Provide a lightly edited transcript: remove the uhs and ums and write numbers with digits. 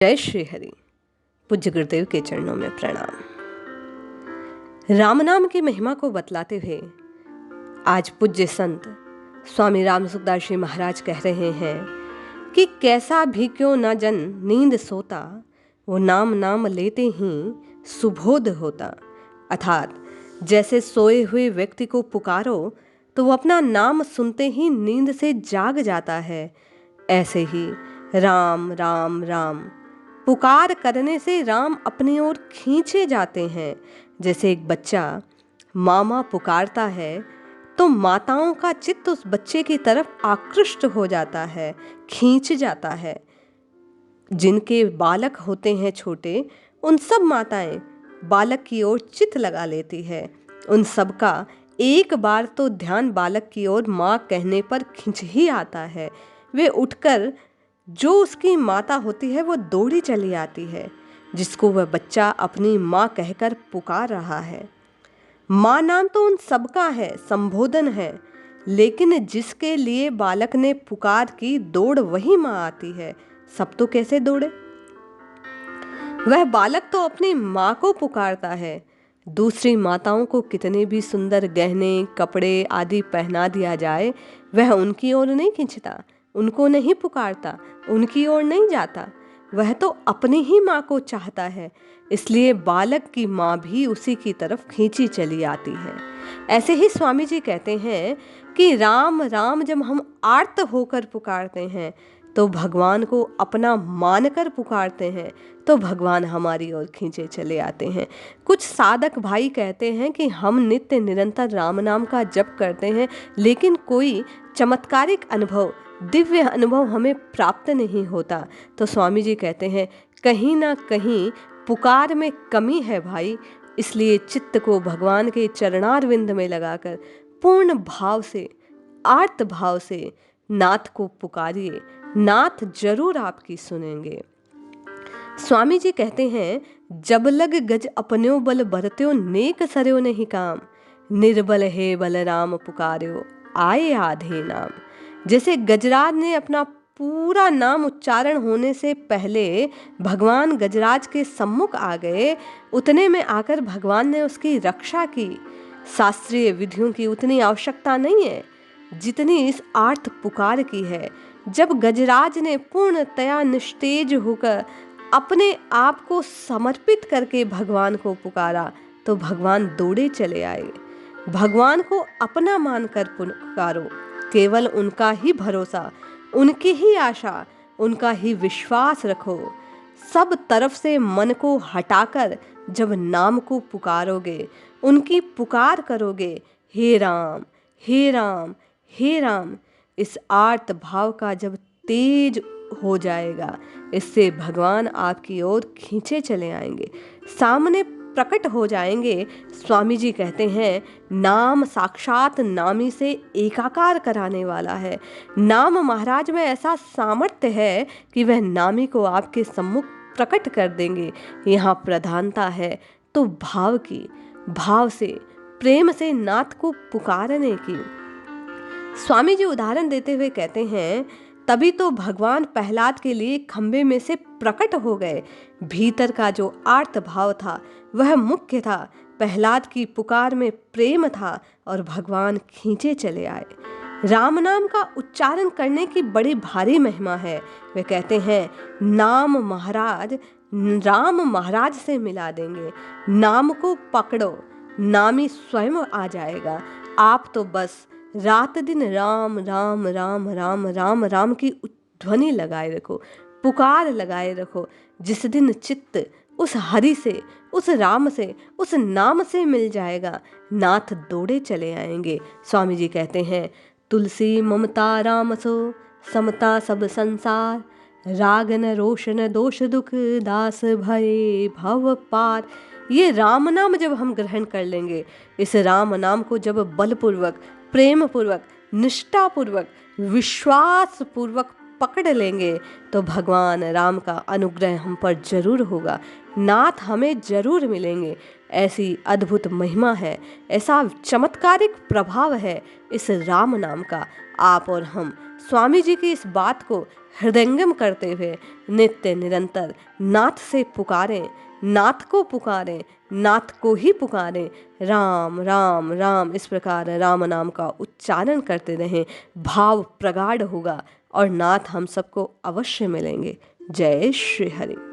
जय श्री हरि। पूज्य गुरुदेव के चरणों में प्रणाम। राम नाम की महिमा को बतलाते हुए आज पूज्य संत स्वामी राम सुखदास जी महाराज कह रहे हैं कि कैसा भी क्यों न जन नींद सोता, वो नाम नाम लेते ही सुबोध होता। अर्थात जैसे सोए हुए व्यक्ति को पुकारो तो वो अपना नाम सुनते ही नींद से जाग जाता है, ऐसे ही राम राम राम पुकार करने से राम अपनी ओर खींचे जाते हैं। जैसे एक बच्चा मामा पुकारता है तो माताओं का चित्त उस बच्चे की तरफ आकृष्ट हो जाता है, खींच जाता है। जिनके बालक होते हैं छोटे, उन सब माताएं बालक की ओर चित्त लगा लेती है। उन सब का एक बार तो ध्यान बालक की ओर माँ कहने पर खिंच ही आता है। वे उठकर जो उसकी माता होती है वो दौड़ी चली आती है, जिसको वह बच्चा अपनी माँ कहकर पुकार रहा है। माँ नाम तो उन सबका है, संबोधन है, लेकिन जिसके लिए बालक ने पुकार की दौड़ वही माँ आती है। सब तो कैसे दौड़े? वह बालक तो अपनी माँ को पुकारता है। दूसरी माताओं को कितने भी सुंदर गहने कपड़े आदि पहना दिया जाए, वह उनकी ओर नहीं खींचता, उनको नहीं पुकारता, उनकी ओर नहीं जाता। वह तो अपनी ही माँ को चाहता है, इसलिए बालक की माँ भी उसी की तरफ खींची चली आती है। ऐसे ही स्वामी जी कहते हैं कि राम राम जब हम आर्त होकर पुकारते हैं तो भगवान को अपना मानकर पुकारते हैं तो भगवान हमारी ओर खींचे चले आते हैं। कुछ साधक भाई कहते हैं कि हम नित्य निरंतर राम नाम का जप करते हैं, लेकिन कोई चमत्कारिक अनुभव, दिव्य अनुभव हमें प्राप्त नहीं होता। तो स्वामी जी कहते हैं कहीं ना कहीं पुकार में कमी है भाई, इसलिए चित्त को भगवान के चरणारविंद में लगाकर पूर्ण भाव से, आर्त भाव से नाथ को पुकारिए, नाथ जरूर आपकी सुनेंगे। स्वामी जी कहते हैं जब लग गज अपन्यो बल बरत्यो नेक सरयो नहीं काम, निर्बल है बलराम पुकार्यो आए आधे नाम। जैसे गजराज ने अपना पूरा नाम उच्चारण होने से पहले भगवान गजराज के सम्मुख आ गए, उतने में आकर भगवान ने उसकी रक्षा की। शास्त्रीय विधियों की उतनी आवश्यकता नहीं है जितनी इस आर्त पुकार की है। जब गजराज ने पूर्णतया निस्तेज होकर अपने आप को समर्पित करके भगवान को पुकारा तो भगवान दौड़े चले आए। भगवान को अपना मानकर पुकारो, केवल उनका ही भरोसा, उनकी ही आशा, उनका ही विश्वास रखो। सब तरफ से मन को हटाकर जब नाम को पुकारोगे, उनकी पुकार करोगे, हे राम हे राम हे राम, इस आर्त भाव का जब तेज हो जाएगा, इससे भगवान आपकी ओर खींचे चले आएंगे, सामने प्रकट हो जाएंगे। स्वामी जी कहते हैं नाम साक्षात नामी से एकाकार कराने वाला है। नाम महाराज में ऐसा सामर्थ्य है कि वह नामी को आपके सम्मुख प्रकट कर देंगे। यहाँ प्रधानता है तो भाव की, भाव से, प्रेम से नाथ को पुकारने की। स्वामी जी उदाहरण देते हुए कहते हैं तभी तो भगवान प्रहलाद के लिए खंबे में से प्रकट हो गए। भीतर का जो आर्त भाव था वह मुख्य था, प्रहलाद की पुकार में प्रेम था और भगवान खींचे चले आए। राम नाम का उच्चारण करने की बड़ी भारी महिमा है। वे कहते हैं नाम महाराज राम महाराज से मिला देंगे। नाम को पकड़ो, नामी स्वयं आ जाएगा। आप तो बस रात दिन राम राम राम राम राम राम की ध्वनि लगाए रखो, पुकार लगाए रखो। जिस दिन चित्त उस हरि से, उस राम से, उस नाम से मिल जाएगा, नाथ दौड़े चले आएंगे। स्वामी जी कहते हैं तुलसी ममता राम सो समता सब संसार, राग न रोशन दोष दुख दास भय भव पार। ये राम नाम जब हम ग्रहण कर लेंगे, इस राम नाम को जब बलपूर्वक, प्रेम पूर्वक, निष्ठा पूर्वक, विश्वास पूर्वक पकड़ लेंगे तो भगवान राम का अनुग्रह हम पर जरूर होगा, नाथ हमें जरूर मिलेंगे। ऐसी अद्भुत महिमा है, ऐसा चमत्कारिक प्रभाव है इस राम नाम का। आप और हम स्वामी जी की इस बात को हृदयंगम करते हुए नित्य निरंतर नाथ से पुकारें, नाथ को पुकारें, नाथ को ही पुकारें। राम राम राम इस प्रकार राम नाम का उच्चारण करते रहें, भाव प्रगाढ़ होगा और नाथ हम सबको अवश्य मिलेंगे। जय श्री हरि।